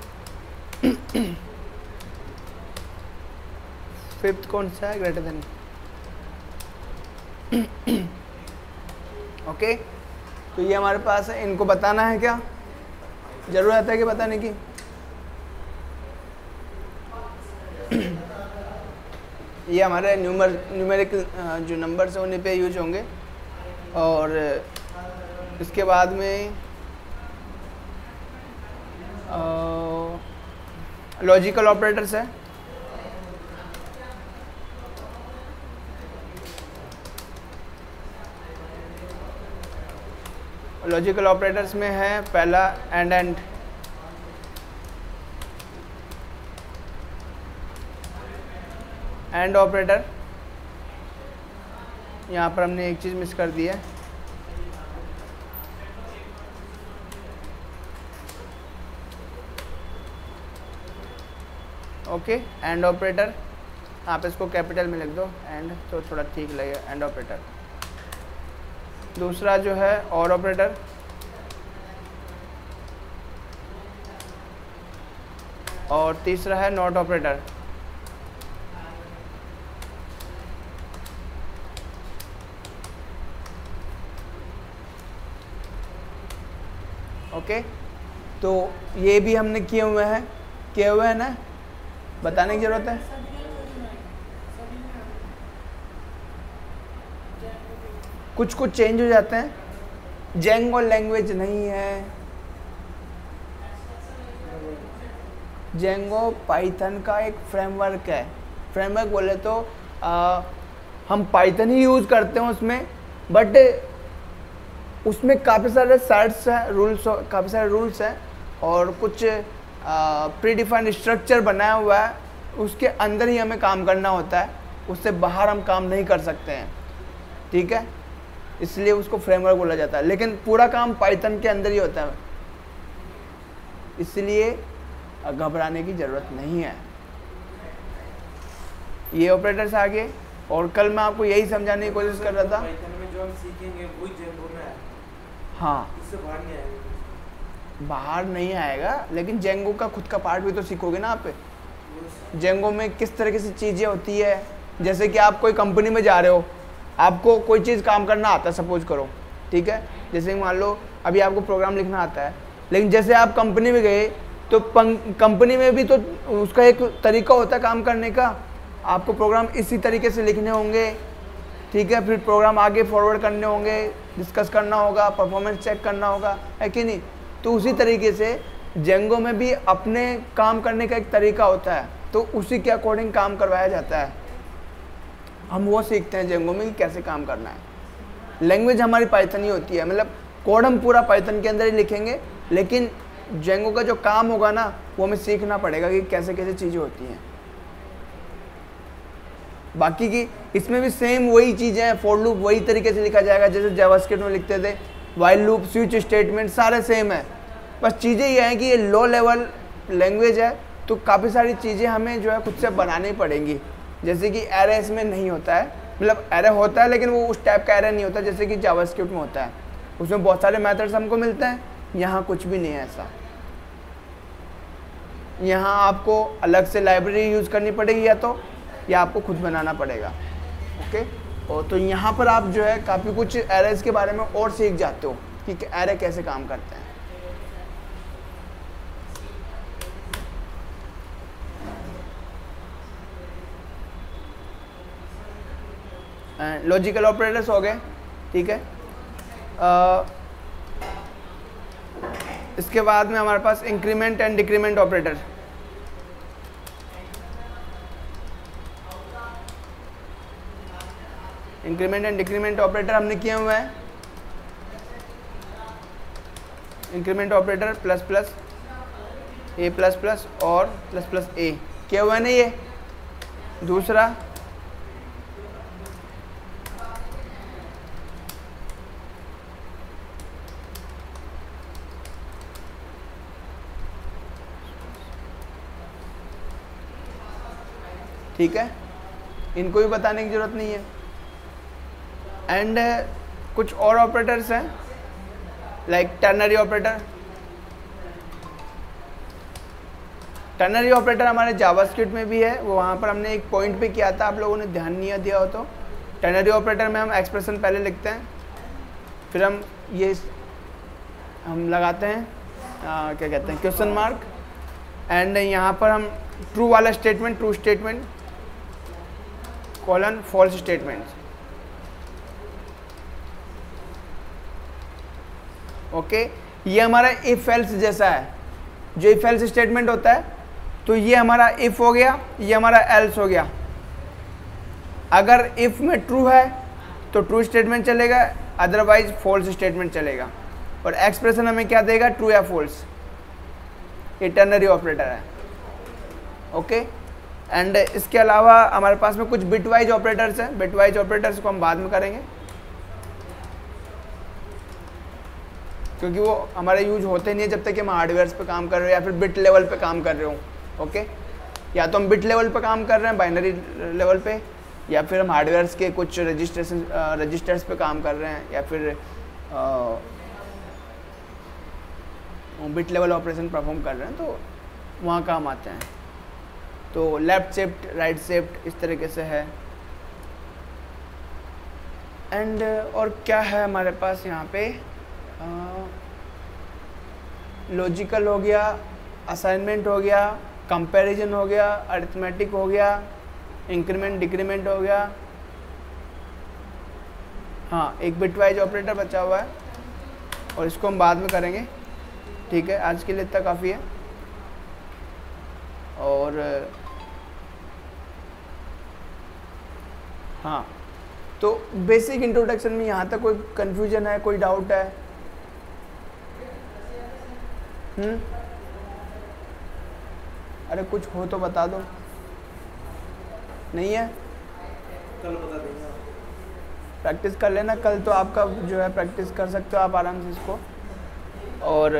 फिफ्थ कौन सा है, ग्रेटर देन। ओके, तो ये हमारे पास है, इनको बताना है क्या, जरूरत है कि बताने की? ये हमारे न्यूमेरिकल जो नंबर्स हैं उन्हीं पे यूज होंगे। और इसके बाद में लॉजिकल ऑपरेटर्स है। लॉजिकल ऑपरेटर्स में है पहला एंड ऑपरेटर। यहाँ पर हमने एक चीज़ मिस कर दी है, ओके, एंड ऑपरेटर, आप इसको कैपिटल में लिख दो एंड, तो थोड़ा ठीक लगेगा, एंड ऑपरेटर। दूसरा जो है और ऑपरेटर, और तीसरा है नॉट ऑपरेटर। ओके, तो ये भी हमने किए हुए हैं ना, बताने की जरूरत है? कुछ चेंज हो जाते हैं। जेंगो लैंग्वेज नहीं है, जेंगो पाइथन का एक फ्रेमवर्क है। फ्रेमवर्क बोले तो हम पाइथन ही यूज़ करते हैं उसमें, बट उसमें काफ़ी सारे सेट्स हैं, काफ़ी सारे रूल्स हैं, और कुछ प्री डिफाइंड स्ट्रक्चर बनाया हुआ है, उसके अंदर ही हमें काम करना होता है, उससे बाहर हम काम नहीं कर सकते हैं, ठीक है? इसलिए उसको फ्रेमवर्क बोला जाता है, लेकिन पूरा काम पाइथन के अंदर ही होता है, इसलिए घबराने की ज़रूरत नहीं है। ये ऑपरेटर्स आगे, और कल मैं आपको यही समझाने की कोशिश कर रहा था। पाइथन में जो हम सीखेंगे वही जेंगो में है, हाँ, इससे बाहर नहीं आएगा। बाहर नहीं आएगा, लेकिन जेंगो का खुद का पार्ट भी तो सीखोगे ना आप। जेंगो में किस तरीके से चीज़ें होती है, जैसे कि आप कोई कंपनी में जा रहे हो, आपको कोई चीज़ काम करना आता है, सपोज करो, ठीक है? जैसे मान लो अभी आपको प्रोग्राम लिखना आता है, लेकिन जैसे आप कंपनी में गए तो कंपनी में भी तो उसका एक तरीका होता है काम करने का, आपको प्रोग्राम इसी तरीके से लिखने होंगे, ठीक है? फिर प्रोग्राम आगे फॉरवर्ड करने होंगे, डिस्कस करना होगा, परफॉर्मेंस चेक करना होगा, है कि नहीं? तो उसी तरीके से जेंगो में भी अपने काम करने का एक तरीका होता है, तो उसी के अकॉर्डिंग काम करवाया जाता है। हम वो सीखते हैं जेंगो में कि कैसे काम करना है। लैंग्वेज हमारी पाइथन ही होती है, मतलब कोड हम पूरा पाइथन के अंदर ही लिखेंगे, लेकिन जेंगो का जो काम होगा ना, वो हमें सीखना पड़ेगा कि कैसे कैसे चीज़ें होती हैं। बाकी की इसमें भी सेम वही चीज़ें हैं, फॉर लूप वही तरीके से लिखा जाएगा जैसे जावास्क्रिप्ट में लिखते थे, वाइल लूप, स्विच स्टेटमेंट सारे सेम है। बस चीज़ें ये हैं कि ये लो लेवल लैंग्वेज है, तो काफ़ी सारी चीज़ें हमें जो है खुद से बनानी पड़ेंगी। जैसे कि एरे इसमें नहीं होता है, मतलब एरे होता है लेकिन वो उस टाइप का एरे नहीं होता जैसे कि जावास्क्रिप्ट में होता है, उसमें बहुत सारे मेथड्स हमको मिलते हैं। यहाँ कुछ भी नहीं है ऐसा, यहाँ आपको अलग से लाइब्रेरी यूज़ करनी पड़ेगी या आपको खुद बनाना पड़ेगा, ओके? और तो यहाँ पर आप जो है काफ़ी कुछ एरेज के बारे में और सीख जाते हो कि एरे कैसे काम करते हैं। लॉजिकल ऑपरेटर्स हो गए, ठीक है? इसके बाद में हमारे पास increment and decrement operator. Increment and decrement operator हमने किए हुए हैं। Increment operator plus plus A plus plus और प्लस प्लस ए किया हुआ है ना ये। दूसरा ठीक है, इनको भी बताने की ज़रूरत नहीं है। एंड कुछ और ऑपरेटर्स हैं like ternary operator. Ternary operator हमारे जावास्क्रिप्ट में भी है, वो वहाँ पर हमने एक पॉइंट पे किया था, आप लोगों ने ध्यान नहीं दिया हो तो। टर्नरी ऑपरेटर में हम एक्सप्रेशन पहले लिखते हैं, फिर हम लगाते हैं क्या कहते हैं क्वेश्चन मार्क, एंड यहाँ पर हम ट्रू वाला statement, true statement colon false statement. Okay, ये हमारा इफ एल्स जैसा है। जो इफ एल्स स्टेटमेंट होता है तो ये हमारा इफ हो गया, ये हमारा एल्स हो गया। अगर इफ में ट्रू है तो ट्रू स्टेटमेंट चलेगा, अदरवाइज फॉल्स स्टेटमेंट चलेगा। और एक्सप्रेशन हमें क्या देगा, ट्रू या फॉल्स। ये टर्नरी ऑपरेटर है। ओके, एंड इसके अलावा हमारे पास में कुछ बिटवाइज ऑपरेटर्स हैं। बिटवाइज ऑपरेटर्स को हम बाद में करेंगे क्योंकि वो हमारे यूज होते नहीं है जब तक कि हम हार्डवेयर पे काम कर रहे हो या फिर बिट लेवल पे काम कर रहे हो। ओके, या तो हम बिट लेवल पे काम कर रहे हैं बाइनरी लेवल पे, या फिर हम हार्डवेयर के कुछ रजिस्टर्स पे काम कर रहे हैं, या फिर बिट लेवल ऑपरेशन परफॉर्म कर रहे हैं, तो वहाँ काम आते हैं। तो लेफ्ट शिफ्ट, राइट शिफ्ट इस तरीके से है। एंड और क्या है हमारे पास यहाँ पे, लॉजिकल हो गया, असाइनमेंट हो गया, कंपैरिजन हो गया, अरिथमेटिक हो गया, इंक्रीमेंट डिक्रीमेंट हो गया। हाँ, एक बिटवाइज ऑपरेटर बचा हुआ है और इसको हम बाद में करेंगे। ठीक है, आज के लिए इतना काफ़ी है। और हाँ, तो बेसिक इंट्रोडक्शन में यहाँ तक कोई कन्फ्यूजन है, कोई डाउट है? अरे कुछ हो तो बता दो। नहीं है, कल बता देंगे। प्रैक्टिस कर लेना, कल तो आपका जो है प्रैक्टिस कर सकते हो आप आराम से इसको। और